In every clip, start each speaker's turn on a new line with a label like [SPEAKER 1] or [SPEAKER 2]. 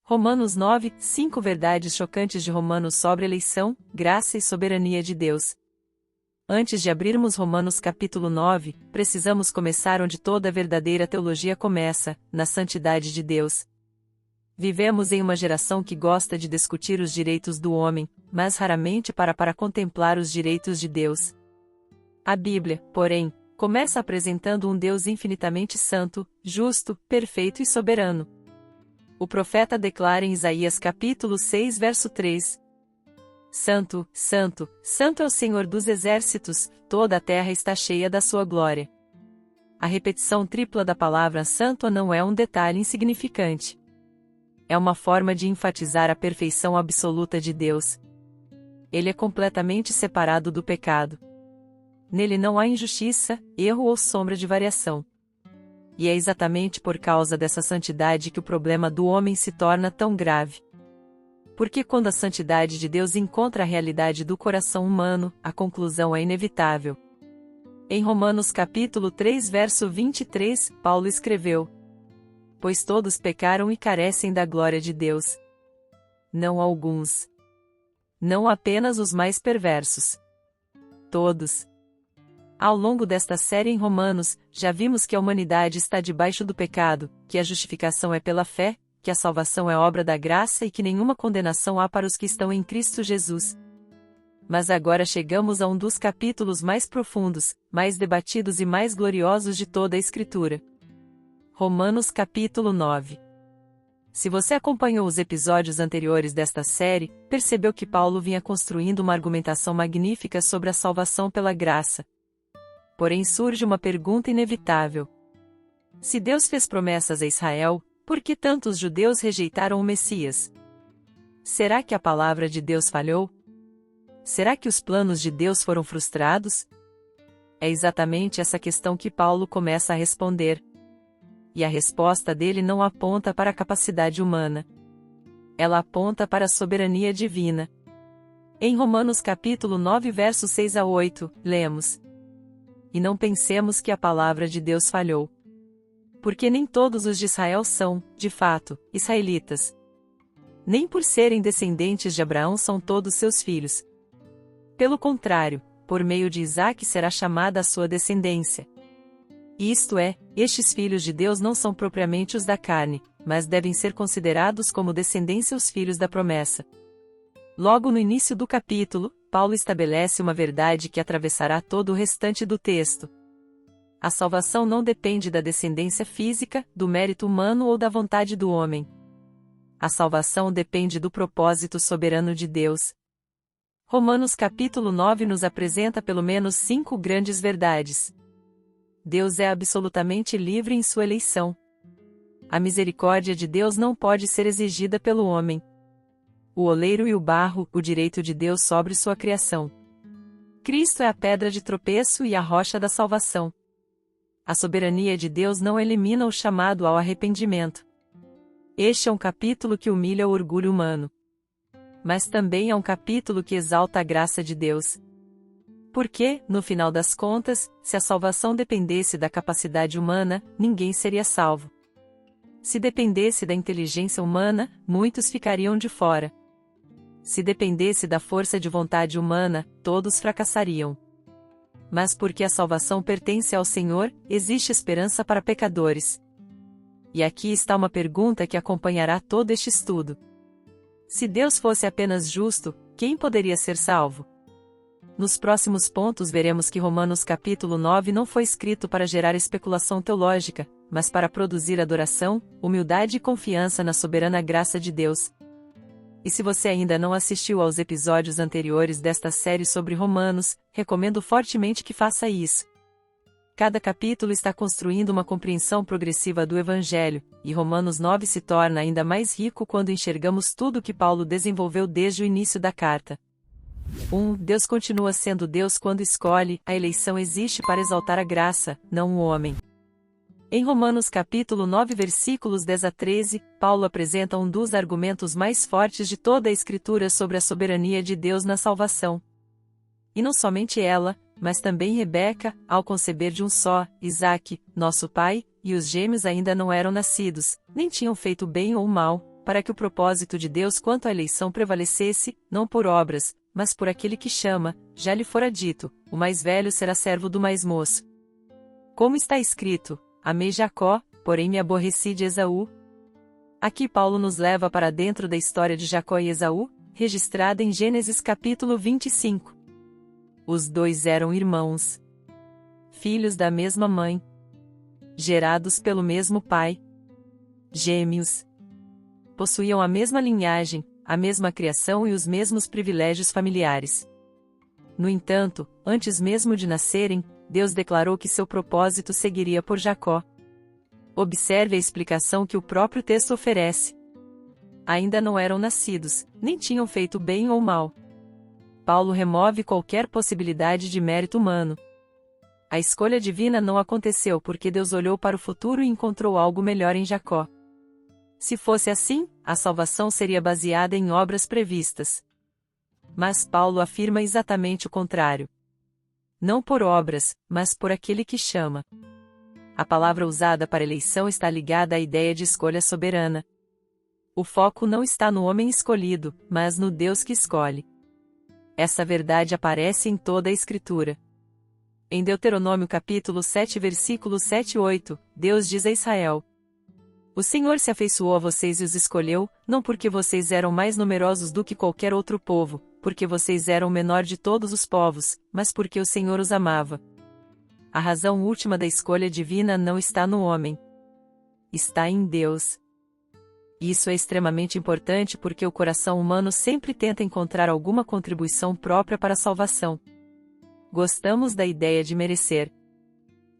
[SPEAKER 1] Romanos 9, 5 Verdades chocantes de Romanos sobre eleição, graça e soberania de Deus. Antes de abrirmos Romanos capítulo 9, precisamos começar onde toda a verdadeira teologia começa, na santidade de Deus. Vivemos em uma geração que gosta de discutir os direitos do homem, mas raramente para contemplar os direitos de Deus. A Bíblia, porém, começa apresentando um Deus infinitamente santo, justo, perfeito e soberano. O profeta declara em Isaías capítulo 6 verso 3: Santo, Santo, Santo é o Senhor dos exércitos, toda a terra está cheia da sua glória. A repetição tripla da palavra santo não é um detalhe insignificante. É uma forma de enfatizar a perfeição absoluta de Deus. Ele é completamente separado do pecado. Nele não há injustiça, erro ou sombra de variação. E é exatamente por causa dessa santidade que o problema do homem se torna tão grave. Porque quando a santidade de Deus encontra a realidade do coração humano, a conclusão é inevitável. Em Romanos capítulo 3 verso 23, Paulo escreveu: Pois todos pecaram e carecem da glória de Deus. Não alguns. Não apenas os mais perversos. Todos. Ao longo desta série em Romanos, já vimos que a humanidade está debaixo do pecado, que a justificação é pela fé, que a salvação é obra da graça e que nenhuma condenação há para os que estão em Cristo Jesus. Mas agora chegamos a um dos capítulos mais profundos, mais debatidos e mais gloriosos de toda a Escritura. Romanos capítulo 9. Se você acompanhou os episódios anteriores desta série, percebeu que Paulo vinha construindo uma argumentação magnífica sobre a salvação pela graça. Porém surge uma pergunta inevitável. Se Deus fez promessas a Israel, por que tantos judeus rejeitaram o Messias? Será que a palavra de Deus falhou? Será que os planos de Deus foram frustrados? É exatamente essa questão que Paulo começa a responder. E a resposta dele não aponta para a capacidade humana. Ela aponta para a soberania divina. Em Romanos capítulo 9 versos 6 a 8, lemos: E não pensemos que a palavra de Deus falhou. Porque nem todos os de Israel são, de fato, israelitas. Nem por serem descendentes de Abraão são todos seus filhos. Pelo contrário, por meio de Isaque será chamada a sua descendência. Isto é, estes filhos de Deus não são propriamente os da carne, mas devem ser considerados como descendência os filhos da promessa. Logo no início do capítulo, Paulo estabelece uma verdade que atravessará todo o restante do texto. A salvação não depende da descendência física, do mérito humano ou da vontade do homem. A salvação depende do propósito soberano de Deus. Romanos capítulo 9 nos apresenta pelo menos 5 grandes verdades. Deus é absolutamente livre em sua eleição. A misericórdia de Deus não pode ser exigida pelo homem. O oleiro e o barro, o direito de Deus sobre sua criação. Cristo é a pedra de tropeço e a rocha da salvação. A soberania de Deus não elimina o chamado ao arrependimento. Este é um capítulo que humilha o orgulho humano. Mas também é um capítulo que exalta a graça de Deus. Porque, no final das contas, se a salvação dependesse da capacidade humana, ninguém seria salvo. Se dependesse da inteligência humana, muitos ficariam de fora. Se dependesse da força de vontade humana, todos fracassariam. Mas porque a salvação pertence ao Senhor, existe esperança para pecadores. E aqui está uma pergunta que acompanhará todo este estudo. Se Deus fosse apenas justo, quem poderia ser salvo? Nos próximos pontos veremos que Romanos capítulo 9 não foi escrito para gerar especulação teológica, mas para produzir adoração, humildade e confiança na soberana graça de Deus. E se você ainda não assistiu aos episódios anteriores desta série sobre Romanos, recomendo fortemente que faça isso. Cada capítulo está construindo uma compreensão progressiva do Evangelho, e Romanos 9 se torna ainda mais rico quando enxergamos tudo o que Paulo desenvolveu desde o início da carta. 1. Deus continua sendo Deus quando escolhe, a eleição existe para exaltar a graça, não o homem. Em Romanos capítulo 9 versículos 10 a 13, Paulo apresenta um dos argumentos mais fortes de toda a Escritura sobre a soberania de Deus na salvação. E não somente ela, mas também Rebeca, ao conceber de um só, Isaque, nosso pai, e os gêmeos ainda não eram nascidos, nem tinham feito bem ou mal, para que o propósito de Deus quanto à eleição prevalecesse, não por obras, mas por aquele que chama, já lhe fora dito, o mais velho será servo do mais moço. Como está escrito, amei Jacó, porém me aborreci de Esaú. Aqui Paulo nos leva para dentro da história de Jacó e Esaú, registrada em Gênesis capítulo 25. Os dois eram irmãos, filhos da mesma mãe, gerados pelo mesmo pai, gêmeos. Possuíam a mesma linhagem, a mesma criação e os mesmos privilégios familiares. No entanto, antes mesmo de nascerem, Deus declarou que seu propósito seguiria por Jacó. Observe a explicação que o próprio texto oferece. Ainda não eram nascidos, nem tinham feito bem ou mal. Paulo remove qualquer possibilidade de mérito humano. A escolha divina não aconteceu porque Deus olhou para o futuro e encontrou algo melhor em Jacó. Se fosse assim, a salvação seria baseada em obras previstas. Mas Paulo afirma exatamente o contrário. Não por obras, mas por aquele que chama. A palavra usada para eleição está ligada à ideia de escolha soberana. O foco não está no homem escolhido, mas no Deus que escolhe. Essa verdade aparece em toda a Escritura. Em Deuteronômio capítulo 7 versículos 7 e 8, Deus diz a Israel: O Senhor se afeiçoou a vocês e os escolheu, não porque vocês eram mais numerosos do que qualquer outro povo, porque vocês eram o menor de todos os povos, mas porque o Senhor os amava. A razão última da escolha divina não está no homem. Está em Deus. Isso é extremamente importante porque o coração humano sempre tenta encontrar alguma contribuição própria para a salvação. Gostamos da ideia de merecer.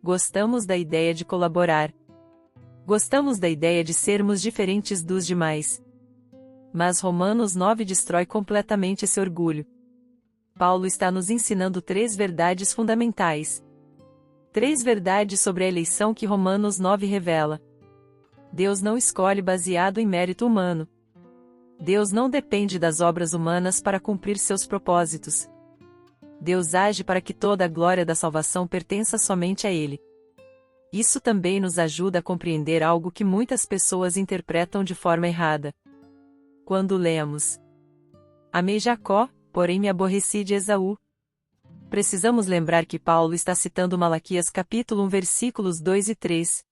[SPEAKER 1] Gostamos da ideia de colaborar. Gostamos da ideia de sermos diferentes dos demais. Mas Romanos 9 destrói completamente esse orgulho. Paulo está nos ensinando 3 verdades fundamentais. 3 verdades sobre a eleição que Romanos 9 revela. Deus não escolhe baseado em mérito humano. Deus não depende das obras humanas para cumprir seus propósitos. Deus age para que toda a glória da salvação pertença somente a Ele. Isso também nos ajuda a compreender algo que muitas pessoas interpretam de forma errada. Quando lemos: Amei Jacó, porém me aborreci de Esaú. Precisamos lembrar que Paulo está citando Malaquias capítulo 1 versículos 2 e 3.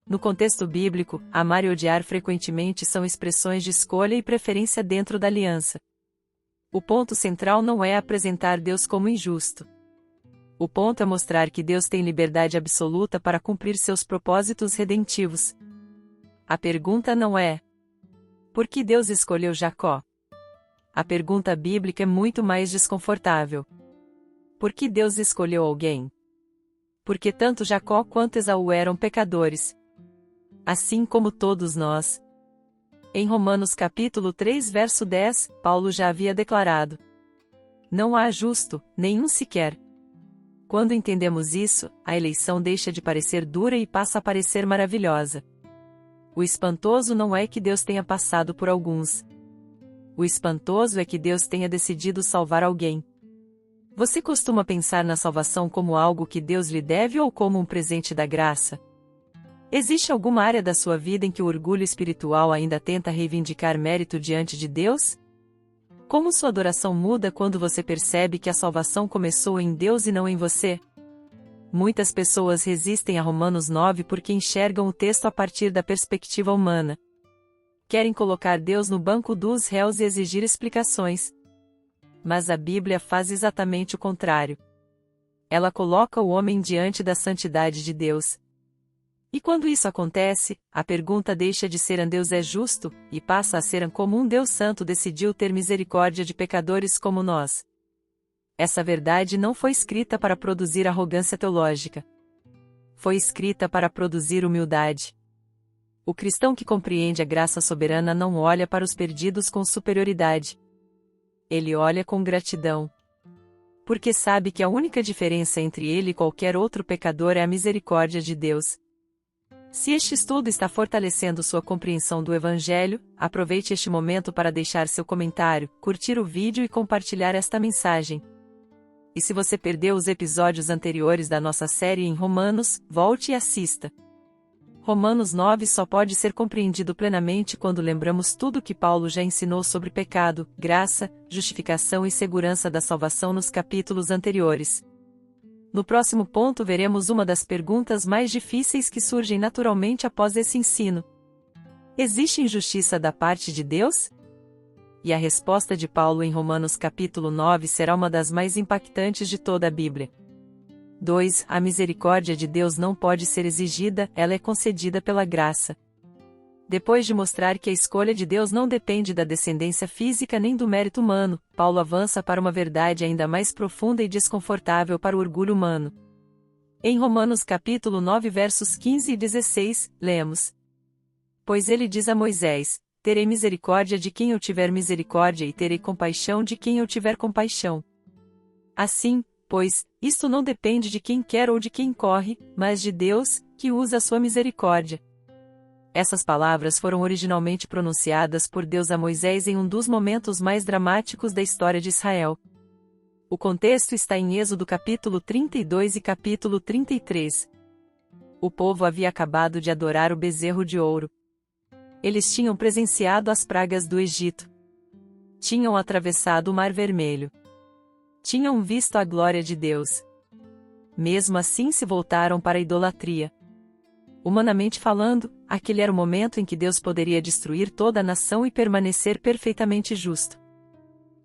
[SPEAKER 1] No contexto bíblico, amar e odiar frequentemente são expressões de escolha e preferência dentro da aliança. O ponto central não é apresentar Deus como injusto. O ponto é mostrar que Deus tem liberdade absoluta para cumprir seus propósitos redentivos. A pergunta não é: por que Deus escolheu Jacó? A pergunta bíblica é muito mais desconfortável. Por que Deus escolheu alguém? Porque tanto Jacó quanto Esaú eram pecadores. Assim como todos nós. Em Romanos capítulo 3 verso 10, Paulo já havia declarado: Não há justo, nenhum sequer. Quando entendemos isso, a eleição deixa de parecer dura e passa a parecer maravilhosa. O espantoso não é que Deus tenha passado por alguns. O espantoso é que Deus tenha decidido salvar alguém. Você costuma pensar na salvação como algo que Deus lhe deve ou como um presente da graça? Existe alguma área da sua vida em que o orgulho espiritual ainda tenta reivindicar mérito diante de Deus? Como sua adoração muda quando você percebe que a salvação começou em Deus e não em você? Muitas pessoas resistem a Romanos 9 porque enxergam o texto a partir da perspectiva humana. Querem colocar Deus no banco dos réus e exigir explicações. Mas a Bíblia faz exatamente o contrário. Ela coloca o homem diante da santidade de Deus. E quando isso acontece, a pergunta deixa de ser Deus é justo, e passa a ser como um Deus santo decidiu ter misericórdia de pecadores como nós. Essa verdade não foi escrita para produzir arrogância teológica. Foi escrita para produzir humildade. O cristão que compreende a graça soberana não olha para os perdidos com superioridade. Ele olha com gratidão. Porque sabe que a única diferença entre ele e qualquer outro pecador é a misericórdia de Deus. Se este estudo está fortalecendo sua compreensão do Evangelho, aproveite este momento para deixar seu comentário, curtir o vídeo e compartilhar esta mensagem. E se você perdeu os episódios anteriores da nossa série em Romanos, volte e assista. Romanos 9 só pode ser compreendido plenamente quando lembramos tudo que Paulo já ensinou sobre pecado, graça, justificação e segurança da salvação nos capítulos anteriores. No próximo ponto veremos uma das perguntas mais difíceis que surgem naturalmente após esse ensino. Existe injustiça da parte de Deus? E a resposta de Paulo em Romanos capítulo 9 será uma das mais impactantes de toda a Bíblia. 2. A misericórdia de Deus não pode ser exigida, ela é concedida pela graça. Depois de mostrar que a escolha de Deus não depende da descendência física nem do mérito humano, Paulo avança para uma verdade ainda mais profunda e desconfortável para o orgulho humano. Em Romanos capítulo 9 versos 15 e 16, lemos: Pois ele diz a Moisés: Terei misericórdia de quem eu tiver misericórdia e terei compaixão de quem eu tiver compaixão. Assim, pois, isto não depende de quem quer ou de quem corre, mas de Deus, que usa a sua misericórdia. Essas palavras foram originalmente pronunciadas por Deus a Moisés em um dos momentos mais dramáticos da história de Israel. O contexto está em Êxodo capítulo 32 e capítulo 33. O povo havia acabado de adorar o bezerro de ouro. Eles tinham presenciado as pragas do Egito. Tinham atravessado o Mar Vermelho. Tinham visto a glória de Deus. Mesmo assim se voltaram para a idolatria. Humanamente falando, aquele era o momento em que Deus poderia destruir toda a nação e permanecer perfeitamente justo.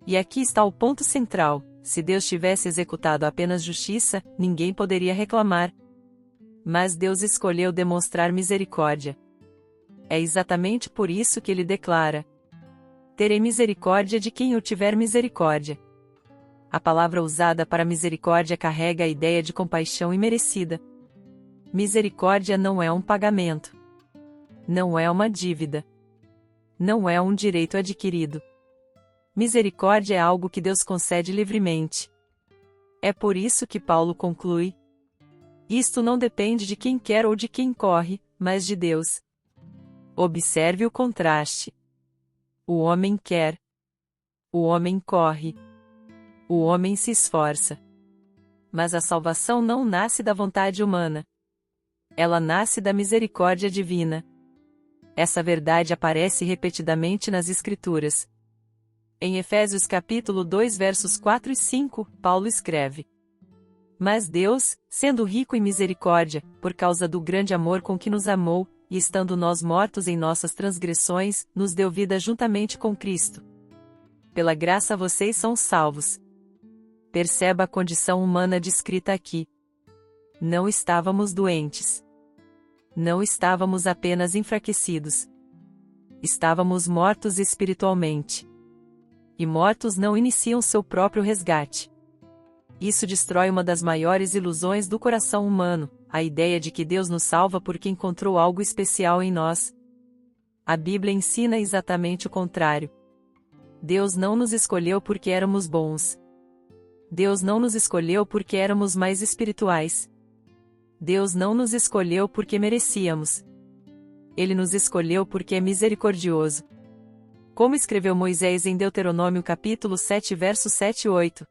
[SPEAKER 1] E aqui está o ponto central: se Deus tivesse executado apenas justiça, ninguém poderia reclamar. Mas Deus escolheu demonstrar misericórdia. É exatamente por isso que ele declara: Terei misericórdia de quem eu tiver misericórdia. A palavra usada para misericórdia carrega a ideia de compaixão imerecida. Misericórdia não é um pagamento. Não é uma dívida. Não é um direito adquirido. Misericórdia é algo que Deus concede livremente. É por isso que Paulo conclui: Isto não depende de quem quer ou de quem corre, mas de Deus. Observe o contraste. O homem quer. O homem corre. O homem se esforça. Mas a salvação não nasce da vontade humana. Ela nasce da misericórdia divina. Essa verdade aparece repetidamente nas Escrituras. Em Efésios capítulo 2 versos 4 e 5, Paulo escreve: Mas Deus, sendo rico em misericórdia, por causa do grande amor com que nos amou, e estando nós mortos em nossas transgressões, nos deu vida juntamente com Cristo. Pela graça vocês são salvos. Perceba a condição humana descrita aqui. Não estávamos doentes. Não estávamos apenas enfraquecidos. Estávamos mortos espiritualmente. E mortos não iniciam seu próprio resgate. Isso destrói uma das maiores ilusões do coração humano, a ideia de que Deus nos salva porque encontrou algo especial em nós. A Bíblia ensina exatamente o contrário. Deus não nos escolheu porque éramos bons. Deus não nos escolheu porque éramos mais espirituais. Deus não nos escolheu porque merecíamos. Ele nos escolheu porque é misericordioso. Como escreveu Moisés em Deuteronômio capítulo 7 versos 7 e 8.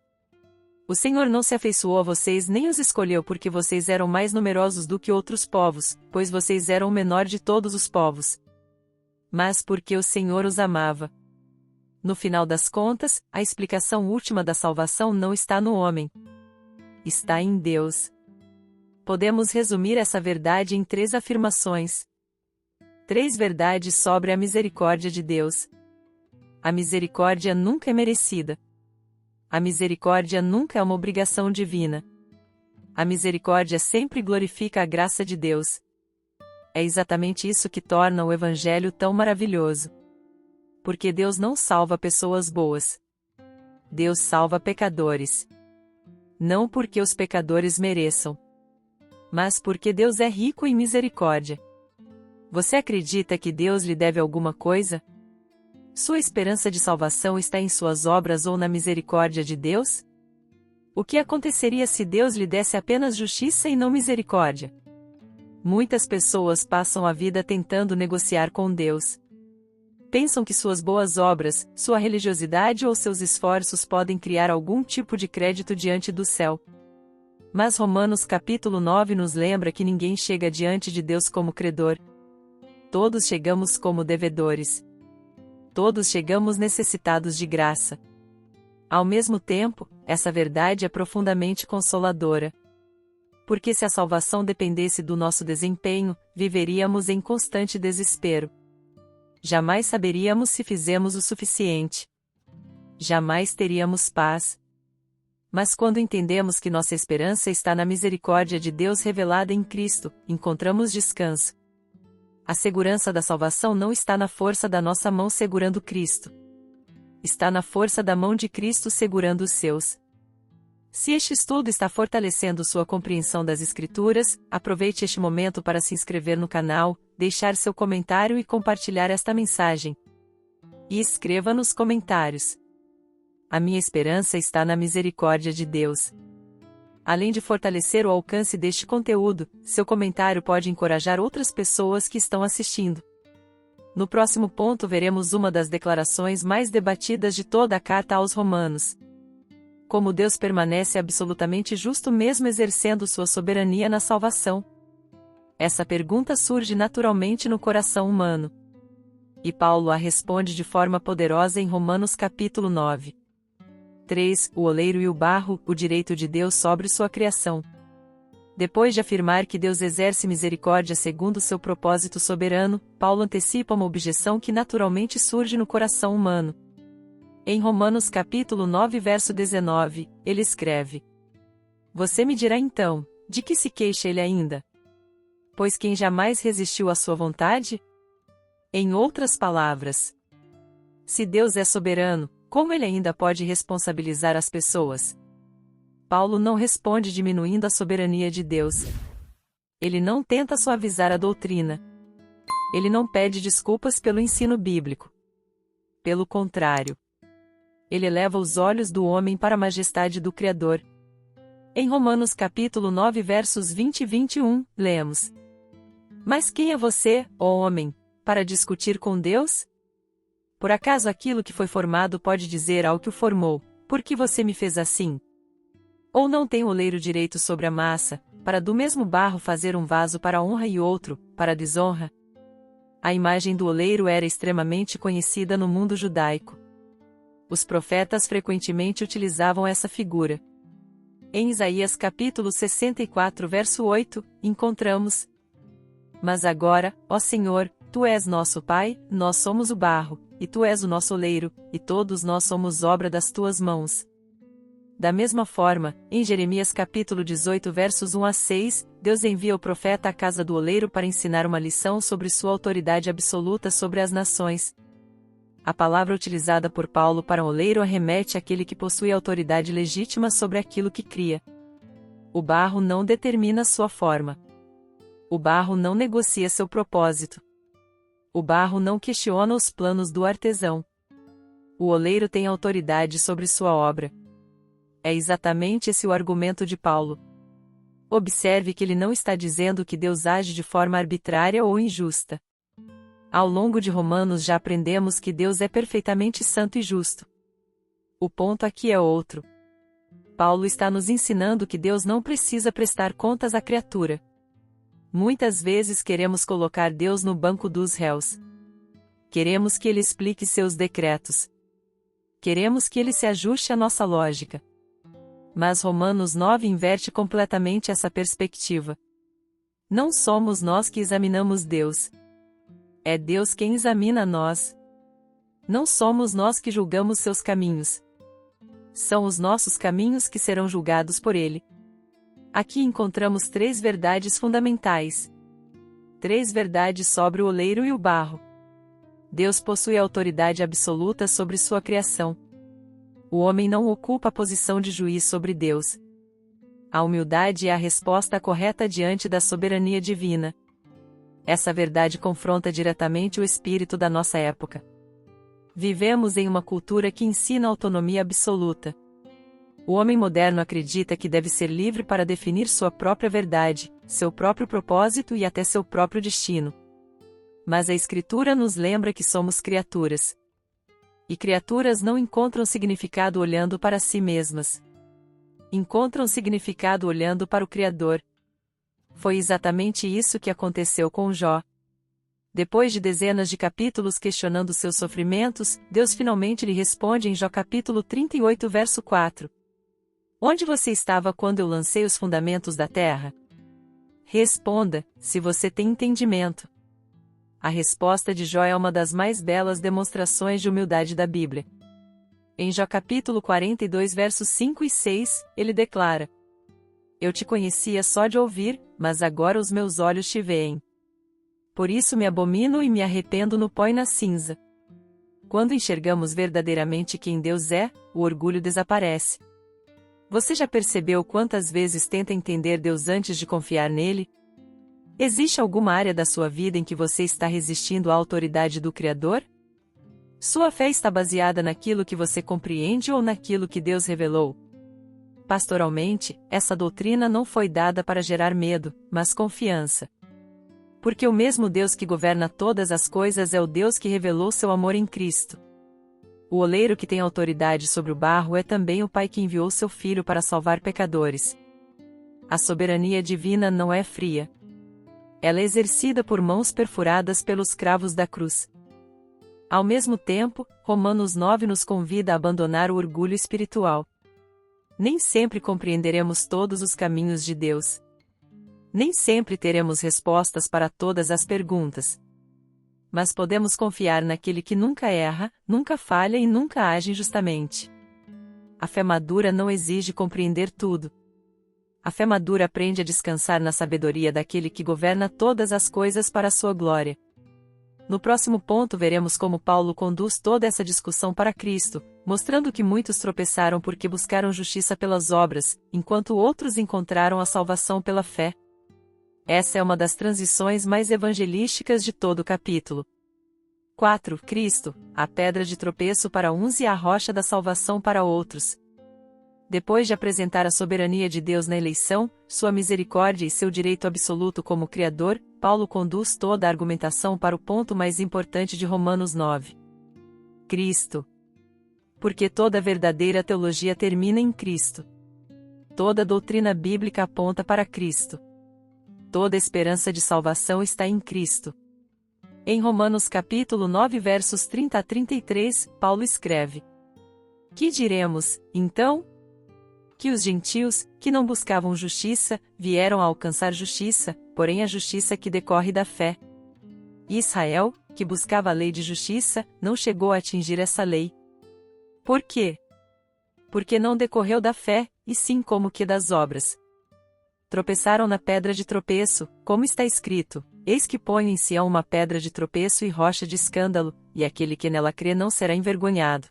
[SPEAKER 1] O Senhor não se afeiçoou a vocês nem os escolheu porque vocês eram mais numerosos do que outros povos, pois vocês eram o menor de todos os povos. Mas porque o Senhor os amava. No final das contas, a explicação última da salvação não está no homem. Está em Deus. Podemos resumir essa verdade em 3 afirmações. 3 verdades sobre a misericórdia de Deus. A misericórdia nunca é merecida. A misericórdia nunca é uma obrigação divina. A misericórdia sempre glorifica a graça de Deus. É exatamente isso que torna o Evangelho tão maravilhoso. Porque Deus não salva pessoas boas. Deus salva pecadores. Não porque os pecadores mereçam, mas porque Deus é rico em misericórdia. Você acredita que Deus lhe deve alguma coisa? Sua esperança de salvação está em suas obras ou na misericórdia de Deus? O que aconteceria se Deus lhe desse apenas justiça e não misericórdia? Muitas pessoas passam a vida tentando negociar com Deus. Pensam que suas boas obras, sua religiosidade ou seus esforços podem criar algum tipo de crédito diante do céu. Mas Romanos capítulo 9 nos lembra que ninguém chega diante de Deus como credor. Todos chegamos como devedores. Todos chegamos necessitados de graça. Ao mesmo tempo, essa verdade é profundamente consoladora. Porque se a salvação dependesse do nosso desempenho, viveríamos em constante desespero. Jamais saberíamos se fizemos o suficiente. Jamais teríamos paz. Mas quando entendemos que nossa esperança está na misericórdia de Deus revelada em Cristo, encontramos descanso. A segurança da salvação não está na força da nossa mão segurando Cristo. Está na força da mão de Cristo segurando os seus. Se este estudo está fortalecendo sua compreensão das Escrituras, aproveite este momento para se inscrever no canal, deixar seu comentário e compartilhar esta mensagem. E escreva nos comentários: a minha esperança está na misericórdia de Deus. Além de fortalecer o alcance deste conteúdo, seu comentário pode encorajar outras pessoas que estão assistindo. No próximo ponto veremos uma das declarações mais debatidas de toda a carta aos Romanos. Como Deus permanece absolutamente justo mesmo exercendo sua soberania na salvação? Essa pergunta surge naturalmente no coração humano. E Paulo a responde de forma poderosa em Romanos capítulo 9. 3. O oleiro e o barro, o direito de Deus sobre sua criação. Depois de afirmar que Deus exerce misericórdia segundo seu propósito soberano, Paulo antecipa uma objeção que naturalmente surge no coração humano. Em Romanos capítulo 9 verso 19, ele escreve: Você me dirá então, de que se queixa ele ainda? Pois quem jamais resistiu à sua vontade? Em outras palavras, se Deus é soberano, como ele ainda pode responsabilizar as pessoas? Paulo não responde diminuindo a soberania de Deus. Ele não tenta suavizar a doutrina. Ele não pede desculpas pelo ensino bíblico. Pelo contrário, ele eleva os olhos do homem para a majestade do Criador. Em Romanos capítulo 9 versos 20 e 21, lemos: Mas quem é você, ó homem, para discutir com Deus? Por acaso aquilo que foi formado pode dizer ao que o formou: Por que você me fez assim? Ou não tem o oleiro direito sobre a massa, para do mesmo barro fazer um vaso para a honra e outro, para a desonra? A imagem do oleiro era extremamente conhecida no mundo judaico. Os profetas frequentemente utilizavam essa figura. Em Isaías capítulo 64 verso 8, encontramos: Mas agora, ó Senhor, Tu és nosso Pai, nós somos o barro, e Tu és o nosso oleiro, e todos nós somos obra das Tuas mãos. Da mesma forma, em Jeremias capítulo 18 versos 1 a 6, Deus envia o profeta à casa do oleiro para ensinar uma lição sobre sua autoridade absoluta sobre as nações. A palavra utilizada por Paulo para oleiro arremete àquele que possui autoridade legítima sobre aquilo que cria. O barro não determina sua forma. O barro não negocia seu propósito. O barro não questiona os planos do artesão. O oleiro tem autoridade sobre sua obra. É exatamente esse o argumento de Paulo. Observe que ele não está dizendo que Deus age de forma arbitrária ou injusta. Ao longo de Romanos já aprendemos que Deus é perfeitamente santo e justo. O ponto aqui é outro. Paulo está nos ensinando que Deus não precisa prestar contas à criatura. Muitas vezes queremos colocar Deus no banco dos réus. Queremos que Ele explique seus decretos. Queremos que Ele se ajuste à nossa lógica. Mas Romanos 9 inverte completamente essa perspectiva. Não somos nós que examinamos Deus. É Deus quem examina nós. Não somos nós que julgamos seus caminhos. São os nossos caminhos que serão julgados por Ele. Aqui encontramos 3 verdades fundamentais. 3 verdades sobre o oleiro e o barro. Deus possui autoridade absoluta sobre sua criação. O homem não ocupa a posição de juiz sobre Deus. A humildade é a resposta correta diante da soberania divina. Essa verdade confronta diretamente o espírito da nossa época. Vivemos em uma cultura que ensina autonomia absoluta. O homem moderno acredita que deve ser livre para definir sua própria verdade, seu próprio propósito e até seu próprio destino. Mas a Escritura nos lembra que somos criaturas. E criaturas não encontram significado olhando para si mesmas. encontram significado olhando para o Criador. Foi exatamente isso que aconteceu com Jó. Depois de dezenas de capítulos questionando seus sofrimentos, Deus finalmente lhe responde em Jó capítulo 38 verso 4. Onde você estava quando eu lancei os fundamentos da terra? Responda, se você tem entendimento. A resposta de Jó é uma das mais belas demonstrações de humildade da Bíblia. Em Jó capítulo 42 versos 5 e 6, ele declara: Eu te conhecia só de ouvir, mas agora os meus olhos te veem. Por isso me abomino e me arrependo no pó e na cinza. Quando enxergamos verdadeiramente quem Deus é, o orgulho desaparece. Você já percebeu quantas vezes tenta entender Deus antes de confiar nele? Existe alguma área da sua vida em que você está resistindo à autoridade do Criador? Sua fé está baseada naquilo que você compreende ou naquilo que Deus revelou? Pastoralmente, essa doutrina não foi dada para gerar medo, mas confiança. Porque o mesmo Deus que governa todas as coisas é o Deus que revelou seu amor em Cristo. O oleiro que tem autoridade sobre o barro é também o Pai que enviou seu Filho para salvar pecadores. A soberania divina não é fria. Ela é exercida por mãos perfuradas pelos cravos da cruz. Ao mesmo tempo, Romanos 9 nos convida a abandonar o orgulho espiritual. Nem sempre compreenderemos todos os caminhos de Deus. Nem sempre teremos respostas para todas as perguntas. Mas podemos confiar naquele que nunca erra, nunca falha e nunca age injustamente. A fé madura não exige compreender tudo. A fé madura aprende a descansar na sabedoria daquele que governa todas as coisas para a sua glória. No próximo ponto veremos como Paulo conduz toda essa discussão para Cristo, mostrando que muitos tropeçaram porque buscaram justiça pelas obras, enquanto outros encontraram a salvação pela fé. Essa é uma das transições mais evangelísticas de todo o capítulo. 4. Cristo, a pedra de tropeço para uns e a rocha da salvação para outros. Depois de apresentar a soberania de Deus na eleição, sua misericórdia e seu direito absoluto como Criador, Paulo conduz toda a argumentação para o ponto mais importante de Romanos 9. Cristo. Porque toda verdadeira teologia termina em Cristo. Toda doutrina bíblica aponta para Cristo. Toda esperança de salvação está em Cristo. Em Romanos capítulo 9 versos 30 a 33, Paulo escreve: Que diremos, então? Que os gentios, que não buscavam justiça, vieram a alcançar justiça, porém a justiça que decorre da fé. E Israel, que buscava a lei de justiça, não chegou a atingir essa lei. Por quê? Porque não decorreu da fé, e sim como que das obras. Tropeçaram na pedra de tropeço, como está escrito: Eis que ponho em Sião uma pedra de tropeço e rocha de escândalo, e aquele que nela crê não será envergonhado.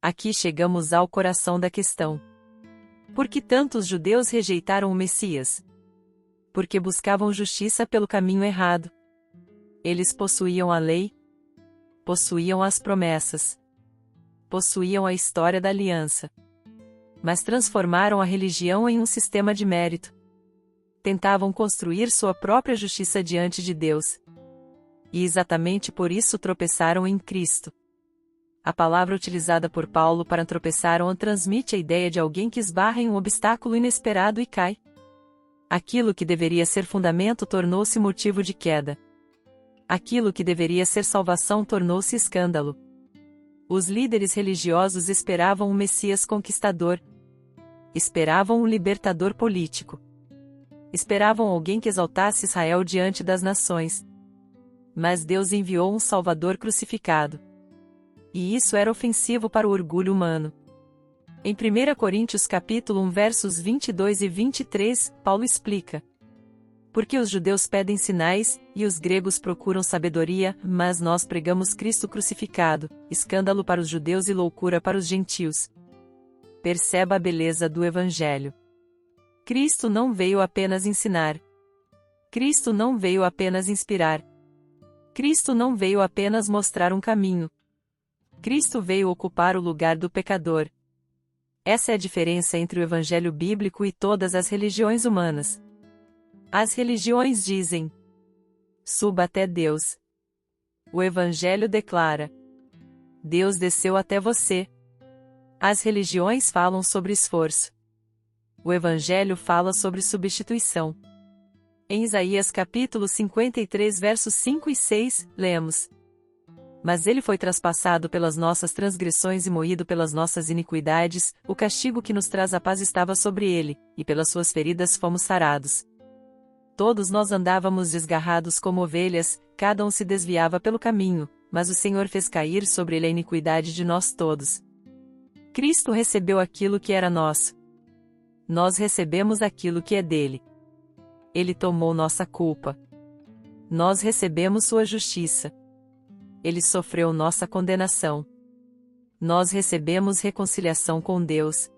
[SPEAKER 1] Aqui chegamos ao coração da questão. Por que tantos judeus rejeitaram o Messias? Porque buscavam justiça pelo caminho errado. Eles possuíam a lei, possuíam as promessas, possuíam a história da aliança. Mas transformaram a religião em um sistema de mérito. Tentavam construir sua própria justiça diante de Deus. E exatamente por isso tropeçaram em Cristo. A palavra utilizada por Paulo para tropeçaram transmite a ideia de alguém que esbarra em um obstáculo inesperado e cai. Aquilo que deveria ser fundamento tornou-se motivo de queda. Aquilo que deveria ser salvação tornou-se escândalo. Os líderes religiosos esperavam um Messias conquistador. Esperavam um libertador político. Esperavam alguém que exaltasse Israel diante das nações. Mas Deus enviou um Salvador crucificado. E isso era ofensivo para o orgulho humano. Em 1 Coríntios capítulo 1 versos 22 e 23, Paulo explica: Porque os judeus pedem sinais, e os gregos procuram sabedoria, mas nós pregamos Cristo crucificado, escândalo para os judeus e loucura para os gentios. Perceba a beleza do Evangelho. Cristo não veio apenas ensinar. Cristo não veio apenas inspirar. Cristo não veio apenas mostrar um caminho. Cristo veio ocupar o lugar do pecador. Essa é a diferença entre o Evangelho bíblico e todas as religiões humanas. As religiões dizem: suba até Deus. O Evangelho declara: Deus desceu até você. As religiões falam sobre esforço. O Evangelho fala sobre substituição. Em Isaías capítulo 53 versos 5 e 6, lemos: Mas ele foi traspassado pelas nossas transgressões e moído pelas nossas iniquidades, o castigo que nos traz a paz estava sobre ele, e pelas suas feridas fomos sarados. Todos nós andávamos desgarrados como ovelhas, cada um se desviava pelo caminho, mas o Senhor fez cair sobre ele a iniquidade de nós todos. Cristo recebeu aquilo que era nosso. Nós recebemos aquilo que é dele. Ele tomou nossa culpa. Nós recebemos sua justiça. Ele sofreu nossa condenação. Nós recebemos reconciliação com Deus.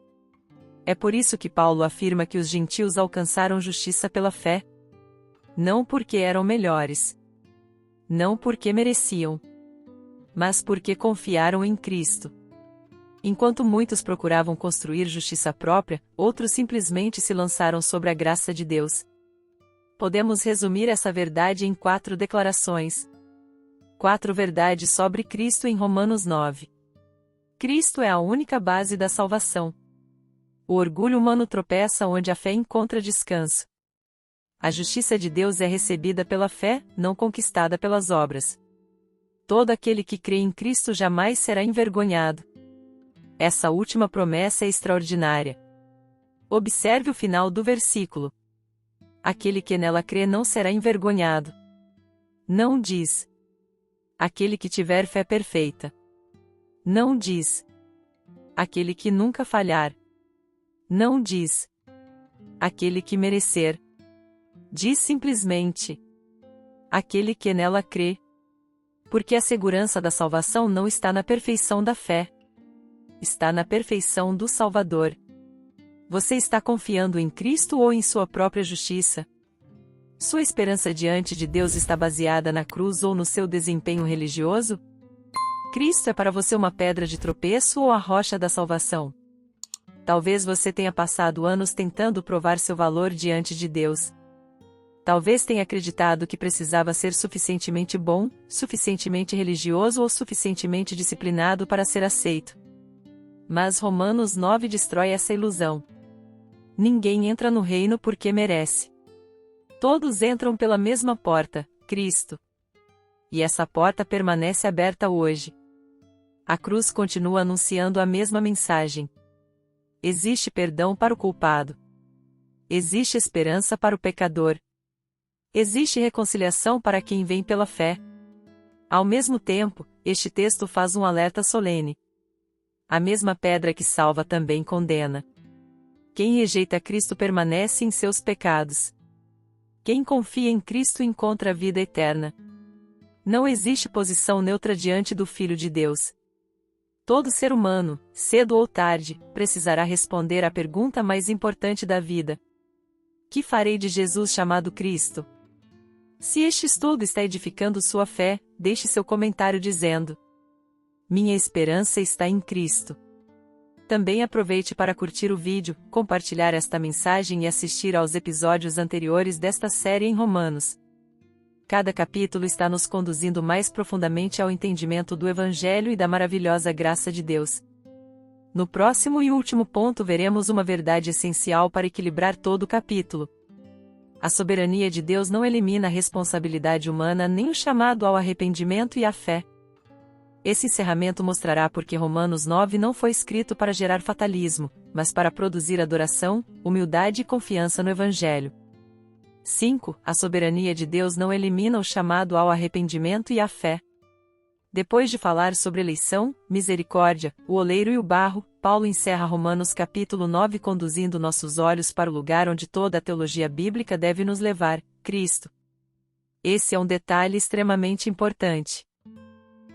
[SPEAKER 1] É por isso que Paulo afirma que os gentios alcançaram justiça pela fé. Não porque eram melhores. Não porque mereciam. Mas porque confiaram em Cristo. Enquanto muitos procuravam construir justiça própria, outros simplesmente se lançaram sobre a graça de Deus. Podemos resumir essa verdade em 4 declarações. 4 verdades sobre Cristo em Romanos 9. Cristo é a única base da salvação. O orgulho humano tropeça onde a fé encontra descanso. A justiça de Deus é recebida pela fé, não conquistada pelas obras. Todo aquele que crê em Cristo jamais será envergonhado. Essa última promessa é extraordinária. Observe o final do versículo. Aquele que nela crê não será envergonhado. Não diz: aquele que tiver fé perfeita. Não diz: aquele que nunca falhar. Não diz: aquele que merecer. Diz simplesmente: aquele que nela crê. Porque a segurança da salvação não está na perfeição da fé. Está na perfeição do Salvador. Você está confiando em Cristo ou em sua própria justiça? Sua esperança diante de Deus está baseada na cruz ou no seu desempenho religioso? Cristo é para você uma pedra de tropeço ou a rocha da salvação? Talvez você tenha passado anos tentando provar seu valor diante de Deus. Talvez tenha acreditado que precisava ser suficientemente bom, suficientemente religioso ou suficientemente disciplinado para ser aceito. Mas Romanos 9 destrói essa ilusão. Ninguém entra no reino porque merece. Todos entram pela mesma porta, Cristo. E essa porta permanece aberta hoje. A cruz continua anunciando a mesma mensagem. Existe perdão para o culpado. Existe esperança para o pecador. Existe reconciliação para quem vem pela fé. Ao mesmo tempo, este texto faz um alerta solene. A mesma pedra que salva também condena. Quem rejeita Cristo permanece em seus pecados. Quem confia em Cristo encontra a vida eterna. Não existe posição neutra diante do Filho de Deus. Todo ser humano, cedo ou tarde, precisará responder à pergunta mais importante da vida: que farei de Jesus chamado Cristo? Se este estudo está edificando sua fé, deixe seu comentário dizendo: minha esperança está em Cristo. Também aproveite para curtir o vídeo, compartilhar esta mensagem e assistir aos episódios anteriores desta série em Romanos. Cada capítulo está nos conduzindo mais profundamente ao entendimento do Evangelho e da maravilhosa graça de Deus. No próximo e último ponto veremos uma verdade essencial para equilibrar todo o capítulo. A soberania de Deus não elimina a responsabilidade humana nem o chamado ao arrependimento e à fé. Esse encerramento mostrará por que Romanos 9 não foi escrito para gerar fatalismo, mas para produzir adoração, humildade e confiança no Evangelho. 5. A soberania de Deus não elimina o chamado ao arrependimento e à fé. Depois de falar sobre eleição, misericórdia, o oleiro e o barro, Paulo encerra Romanos capítulo 9 conduzindo nossos olhos para o lugar onde toda a teologia bíblica deve nos levar, Cristo. Esse é um detalhe extremamente importante.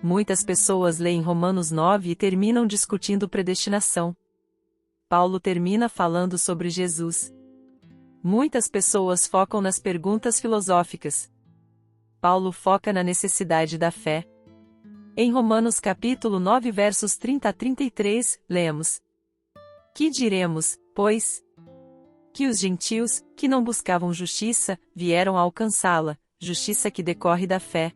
[SPEAKER 1] Muitas pessoas leem Romanos 9 e terminam discutindo predestinação. Paulo termina falando sobre Jesus. Muitas pessoas focam nas perguntas filosóficas. Paulo foca na necessidade da fé. Em Romanos capítulo 9 versos 30 a 33, lemos: que diremos, pois? Que os gentios, que não buscavam justiça, vieram a alcançá-la, justiça que decorre da fé.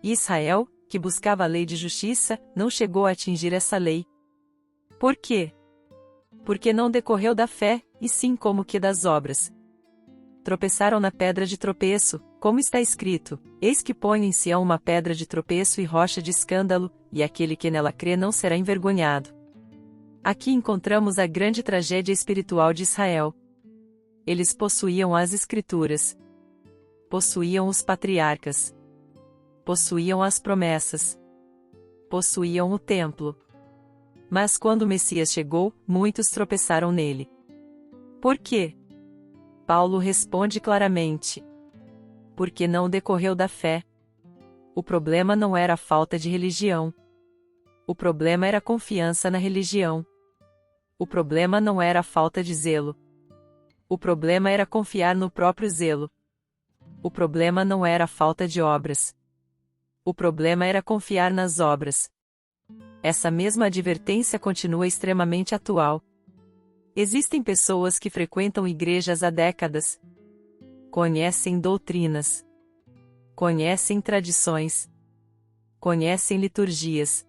[SPEAKER 1] E Israel, que buscava a lei de justiça, não chegou a atingir essa lei. Por quê? Porque não decorreu da fé, e sim como que das obras. Tropeçaram na pedra de tropeço, como está escrito: Eis que ponho em Sião uma pedra de tropeço e rocha de escândalo, e aquele que nela crê não será envergonhado. Aqui encontramos a grande tragédia espiritual de Israel. Eles possuíam as Escrituras. Possuíam os patriarcas. Possuíam as promessas. Possuíam o templo. Mas quando o Messias chegou, muitos tropeçaram nele. Por quê? Paulo responde claramente: porque não decorreu da fé. O problema não era a falta de religião. O problema era a confiança na religião. O problema não era a falta de zelo. O problema era confiar no próprio zelo. O problema não era a falta de obras. O problema era confiar nas obras. Essa mesma advertência continua extremamente atual. Existem pessoas que frequentam igrejas há décadas. Conhecem doutrinas. Conhecem tradições. Conhecem liturgias.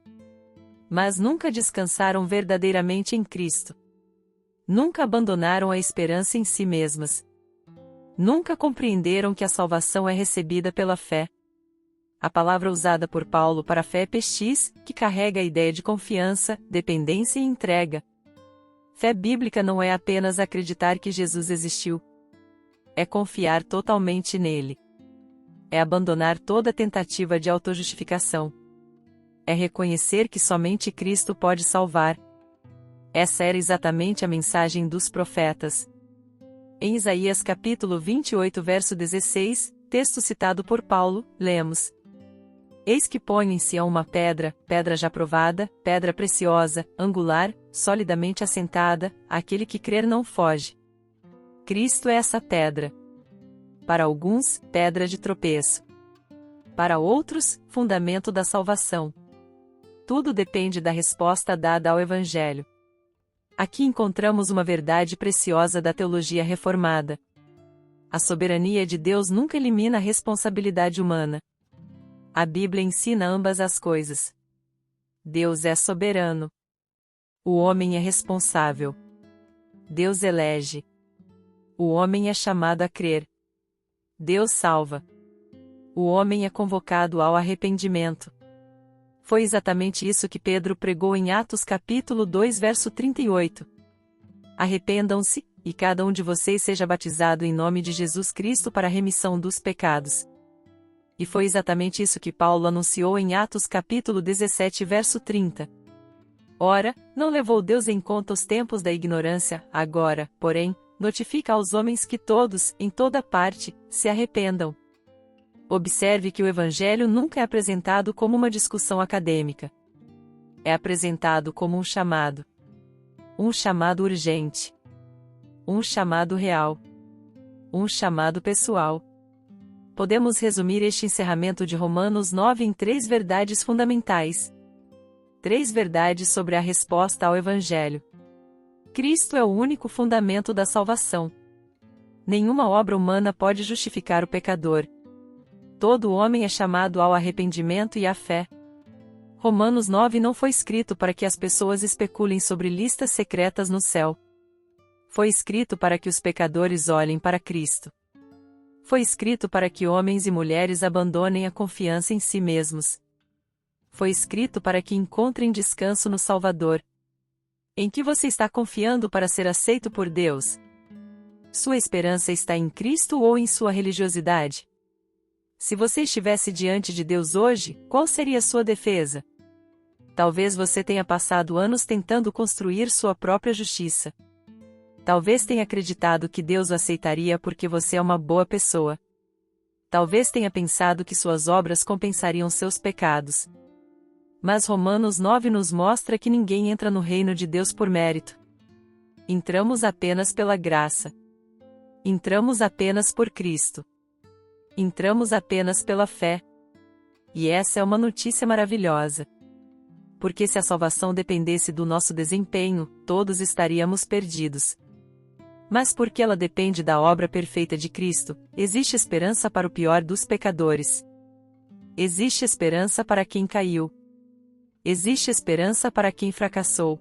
[SPEAKER 1] Mas nunca descansaram verdadeiramente em Cristo. Nunca abandonaram a esperança em si mesmas. Nunca compreenderam que a salvação é recebida pela fé. A palavra usada por Paulo para fé é pestis, que carrega a ideia de confiança, dependência e entrega. Fé bíblica não é apenas acreditar que Jesus existiu. É confiar totalmente nele. É abandonar toda tentativa de autojustificação. É reconhecer que somente Cristo pode salvar. Essa era exatamente a mensagem dos profetas. Em Isaías capítulo 28 verso 16, texto citado por Paulo, lemos: Eis que ponho em Sião uma pedra, pedra já provada, pedra preciosa, angular, solidamente assentada, aquele que crer não foge. Cristo é essa pedra. Para alguns, pedra de tropeço. Para outros, fundamento da salvação. Tudo depende da resposta dada ao Evangelho. Aqui encontramos uma verdade preciosa da teologia reformada. A soberania de Deus nunca elimina a responsabilidade humana. A Bíblia ensina ambas as coisas. Deus é soberano. O homem é responsável. Deus elege. O homem é chamado a crer. Deus salva. O homem é convocado ao arrependimento. Foi exatamente isso que Pedro pregou em Atos capítulo 2 verso 38. Arrependam-se, e cada um de vocês seja batizado em nome de Jesus Cristo para a remissão dos pecados. E foi exatamente isso que Paulo anunciou em Atos capítulo 17 verso 30. Ora, não levou Deus em conta os tempos da ignorância, agora, porém, notifica aos homens que todos, em toda parte, se arrependam. Observe que o Evangelho nunca é apresentado como uma discussão acadêmica. É apresentado como um chamado. Um chamado urgente. Um chamado real. Um chamado pessoal. Podemos resumir este encerramento de Romanos 9 em 3 verdades fundamentais. 3 verdades sobre a resposta ao Evangelho. Cristo é o único fundamento da salvação. Nenhuma obra humana pode justificar o pecador. Todo homem é chamado ao arrependimento e à fé. Romanos 9 não foi escrito para que as pessoas especulem sobre listas secretas no céu. Foi escrito para que os pecadores olhem para Cristo. Foi escrito para que homens e mulheres abandonem a confiança em si mesmos. Foi escrito para que encontrem descanso no Salvador. Em que você está confiando para ser aceito por Deus? Sua esperança está em Cristo ou em sua religiosidade? Se você estivesse diante de Deus hoje, qual seria sua defesa? Talvez você tenha passado anos tentando construir sua própria justiça. Talvez tenha acreditado que Deus o aceitaria porque você é uma boa pessoa. Talvez tenha pensado que suas obras compensariam seus pecados. Mas Romanos 9 nos mostra que ninguém entra no reino de Deus por mérito. Entramos apenas pela graça. Entramos apenas por Cristo. Entramos apenas pela fé. E essa é uma notícia maravilhosa. Porque se a salvação dependesse do nosso desempenho, todos estaríamos perdidos. Mas porque ela depende da obra perfeita de Cristo, existe esperança para o pior dos pecadores. Existe esperança para quem caiu. Existe esperança para quem fracassou.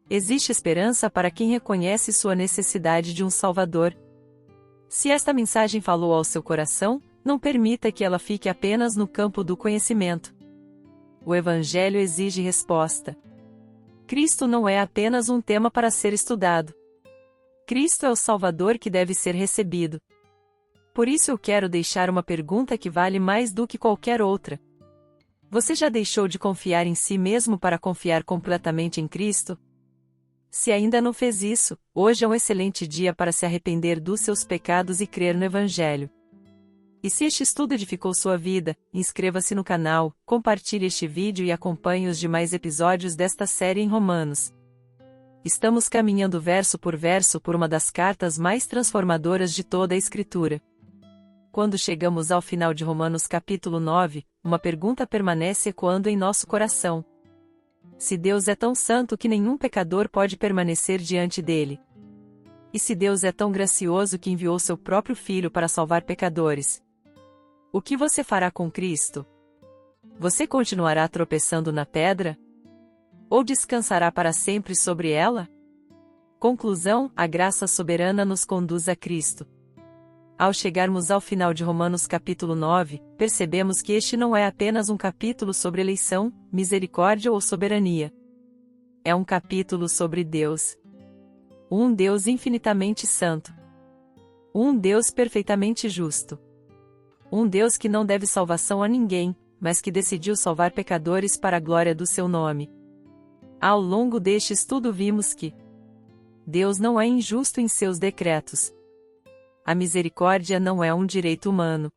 [SPEAKER 1] Existe esperança para quem reconhece sua necessidade de um Salvador. Se esta mensagem falou ao seu coração, não permita que ela fique apenas no campo do conhecimento. O Evangelho exige resposta. Cristo não é apenas um tema para ser estudado. Cristo é o Salvador que deve ser recebido. Por isso eu quero deixar uma pergunta que vale mais do que qualquer outra. Você já deixou de confiar em si mesmo para confiar completamente em Cristo? Se ainda não fez isso, hoje é um excelente dia para se arrepender dos seus pecados e crer no Evangelho. E se este estudo edificou sua vida, inscreva-se no canal, compartilhe este vídeo e acompanhe os demais episódios desta série em Romanos. Estamos caminhando verso por verso por uma das cartas mais transformadoras de toda a Escritura. Quando chegamos ao final de Romanos capítulo 9, uma pergunta permanece ecoando em nosso coração. Se Deus é tão santo que nenhum pecador pode permanecer diante dele? E se Deus é tão gracioso que enviou seu próprio Filho para salvar pecadores? O que você fará com Cristo? Você continuará tropeçando na pedra? Ou descansará para sempre sobre ela? Conclusão: a graça soberana nos conduz a Cristo. Ao chegarmos ao final de Romanos capítulo 9, percebemos que este não é apenas um capítulo sobre eleição, misericórdia ou soberania. É um capítulo sobre Deus. Um Deus infinitamente santo. Um Deus perfeitamente justo. Um Deus que não deve salvação a ninguém, mas que decidiu salvar pecadores para a glória do seu nome. Ao longo deste estudo vimos que Deus não é injusto em seus decretos. A misericórdia não é um direito humano.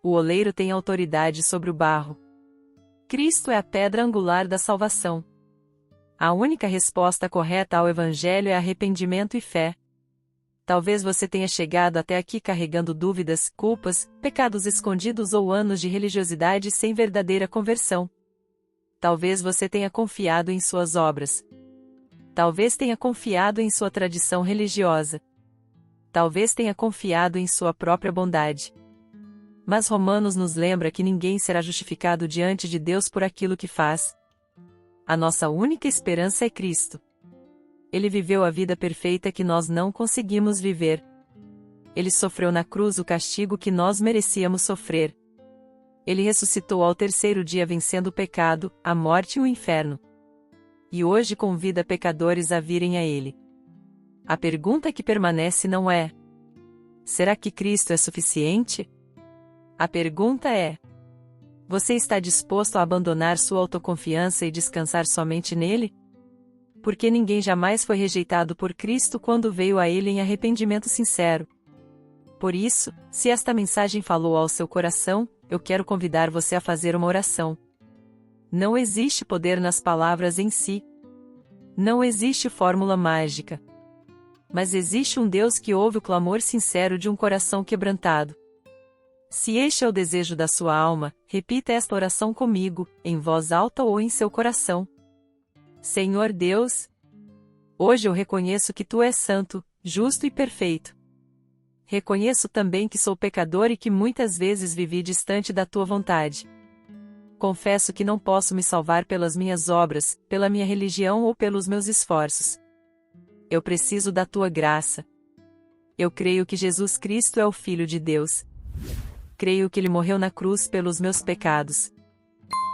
[SPEAKER 1] O oleiro tem autoridade sobre o barro. Cristo é a pedra angular da salvação. A única resposta correta ao Evangelho é arrependimento e fé. Talvez você tenha chegado até aqui carregando dúvidas, culpas, pecados escondidos ou anos de religiosidade sem verdadeira conversão. Talvez você tenha confiado em suas obras. Talvez tenha confiado em sua tradição religiosa. Talvez tenha confiado em sua própria bondade. Mas Romanos nos lembra que ninguém será justificado diante de Deus por aquilo que faz. A nossa única esperança é Cristo. Ele viveu a vida perfeita que nós não conseguimos viver. Ele sofreu na cruz o castigo que nós merecíamos sofrer. Ele ressuscitou ao terceiro dia vencendo o pecado, a morte e o inferno. E hoje convida pecadores a virem a Ele. A pergunta que permanece não é: será que Cristo é suficiente? A pergunta é: você está disposto a abandonar sua autoconfiança e descansar somente nele? Porque ninguém jamais foi rejeitado por Cristo quando veio a Ele em arrependimento sincero. Por isso, se esta mensagem falou ao seu coração, eu quero convidar você a fazer uma oração. Não existe poder nas palavras em si. Não existe fórmula mágica. Mas existe um Deus que ouve o clamor sincero de um coração quebrantado. Se este é o desejo da sua alma, repita esta oração comigo, em voz alta ou em seu coração. Senhor Deus, hoje eu reconheço que Tu és santo, justo e perfeito. Reconheço também que sou pecador e que muitas vezes vivi distante da Tua vontade. Confesso que não posso me salvar pelas minhas obras, pela minha religião ou pelos meus esforços. Eu preciso da Tua graça. Eu creio que Jesus Cristo é o Filho de Deus. Creio que Ele morreu na cruz pelos meus pecados.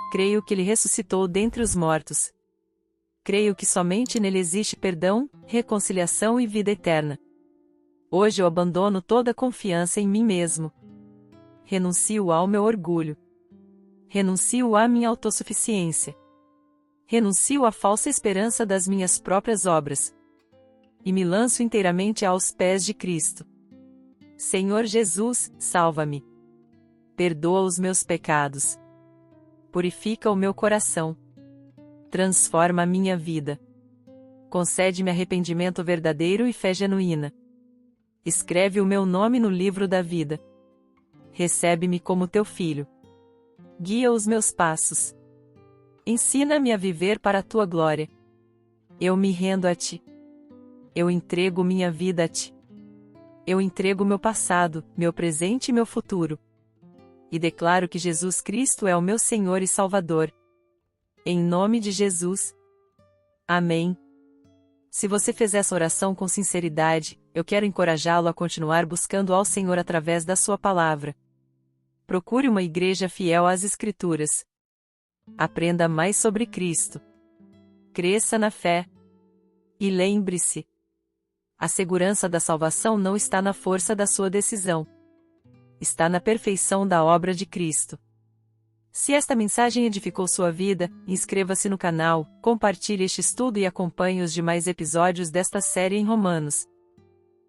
[SPEAKER 1] Creio que Ele ressuscitou dentre os mortos. Creio que somente nele existe perdão, reconciliação e vida eterna. Hoje eu abandono toda confiança em mim mesmo. Renuncio ao meu orgulho. Renuncio à minha autossuficiência. Renuncio à falsa esperança das minhas próprias obras. E me lanço inteiramente aos pés de Cristo. Senhor Jesus, salva-me. Perdoa os meus pecados. Purifica o meu coração. Transforma a minha vida. Concede-me arrependimento verdadeiro e fé genuína. Escreve o meu nome no livro da vida. Recebe-me como teu filho. Guia os meus passos. Ensina-me a viver para a tua glória. Eu me rendo a ti. Eu entrego minha vida a ti. Eu entrego meu passado, meu presente e meu futuro. E declaro que Jesus Cristo é o meu Senhor e Salvador. Em nome de Jesus. Amém. Se você fez essa oração com sinceridade, eu quero encorajá-lo a continuar buscando ao Senhor através da sua palavra. Procure uma igreja fiel às Escrituras. Aprenda mais sobre Cristo. Cresça na fé. E lembre-se: a segurança da salvação não está na força da sua decisão. Está na perfeição da obra de Cristo. Se esta mensagem edificou sua vida, inscreva-se no canal, compartilhe este estudo e acompanhe os demais episódios desta série em Romanos.